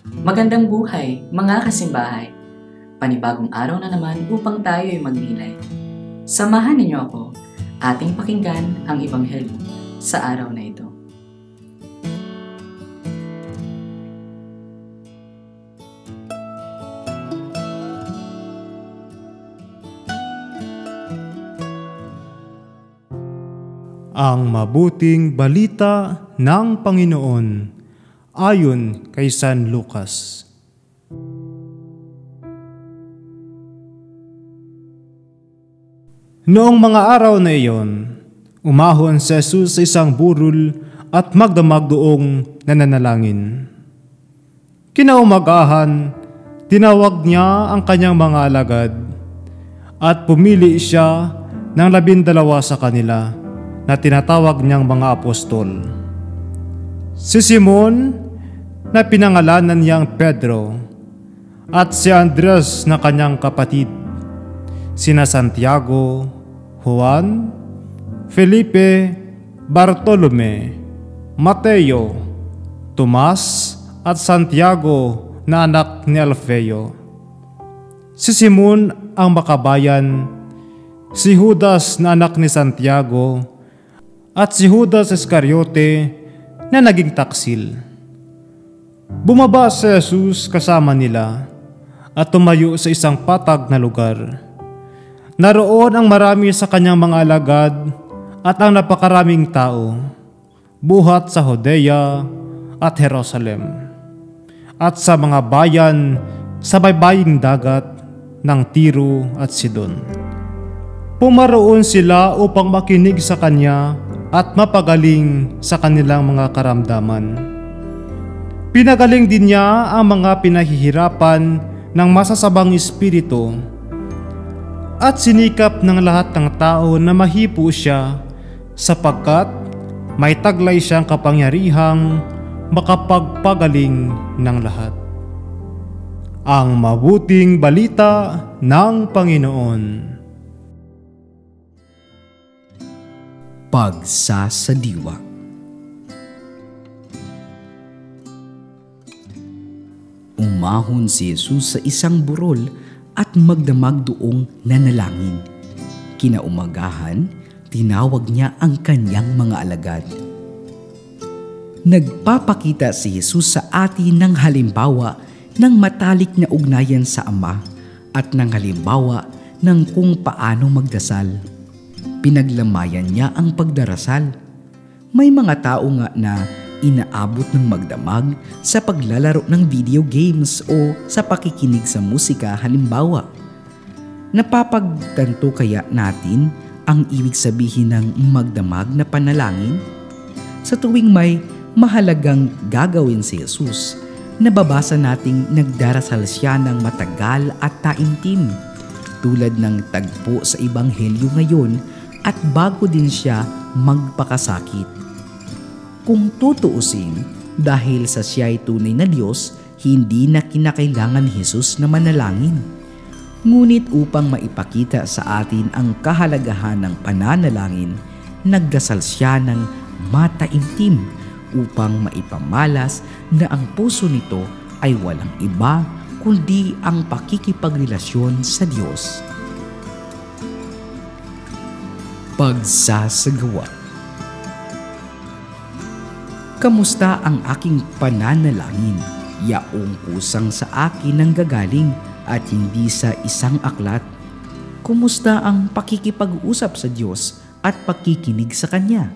Magandang buhay, mga kasimbahay. Panibagong araw na naman upang tayo ay magnilay. Samahan ninyo ako, ating pakinggan ang Ebanghelyo sa araw na ito. Ang mabuting balita ng Panginoon ayon kay San Lucas. Noong mga araw na iyon, umahon si Jesus sa isang burol at magdamag doong nananalangin. Kinaumagahan, tinawag niya ang kanyang mga alagad at pumili siya ng 12 sa kanila na tinatawag niyang mga apostol. Si Simon na pinangalanan niyang Pedro at si Andres na kanyang kapatid, sina Santiago, Juan, Felipe, Bartolome, Mateo, Tomas at Santiago na anak ni Alfeo, si Simon ang makabayan, si Judas na anak ni Santiago, at si Judas Iscariote na naging taksil. Bumaba si Jesus kasama nila at tumayo sa isang patag na lugar. Naroon ang marami sa kanyang mga alagad at ang napakaraming tao, buhat sa Judea at Jerusalem, at sa mga bayan sa baybaying dagat ng Tiro at Sidon. Pumaroon sila upang makinig sa kanya at mapagaling sa kanilang mga karamdaman. Pinagaling din niya ang mga pinahihirapan ng masasabang espiritu at sinikap ng lahat ng tao na mahipo siya sapagkat may taglay siyang kapangyarihang makapagpagaling ng lahat. Ang mabuting balita ng Panginoon. Pagsasadiwa. Umahon si Jesus sa isang burol at magdamag doong nanalangin. Kinaumagahan, tinawag niya ang kanyang mga alagad. Nagpapakita si Jesus sa atin ng halimbawa ng matalik na ugnayan sa Ama at ng halimbawa ng kung paano magdasal. Pinaglamayan niya ang pagdarasal. May mga tao nga na inaabot ng magdamag sa paglalaro ng video games o sa pakikinig sa musika halimbawa. Napapagtanto kaya natin ang ibig sabihin ng magdamag na panalangin? Sa tuwing may mahalagang gagawin si Jesus, nababasa nating nagdarasal siya ng matagal at taimtim, tulad ng tagpo sa Ebanghelyo ngayon at bago din siya magpakasakit. Kung tutuusin, dahil sa siya'y tunay na Diyos, hindi na kinakailangan ni Jesus na manalangin. Ngunit upang maipakita sa atin ang kahalagahan ng pananalangin, nagdasal siya ng mataimtim upang maipamalas na ang puso nito ay walang iba kundi ang pakikipagrelasyon sa Diyos. Pagsasagawa. Kamusta ang aking pananalangin? Yaong kusang sa akin ang gagaling at hindi sa isang aklat. Kumusta ang pakikipag-usap sa Diyos at pakikinig sa Kanya?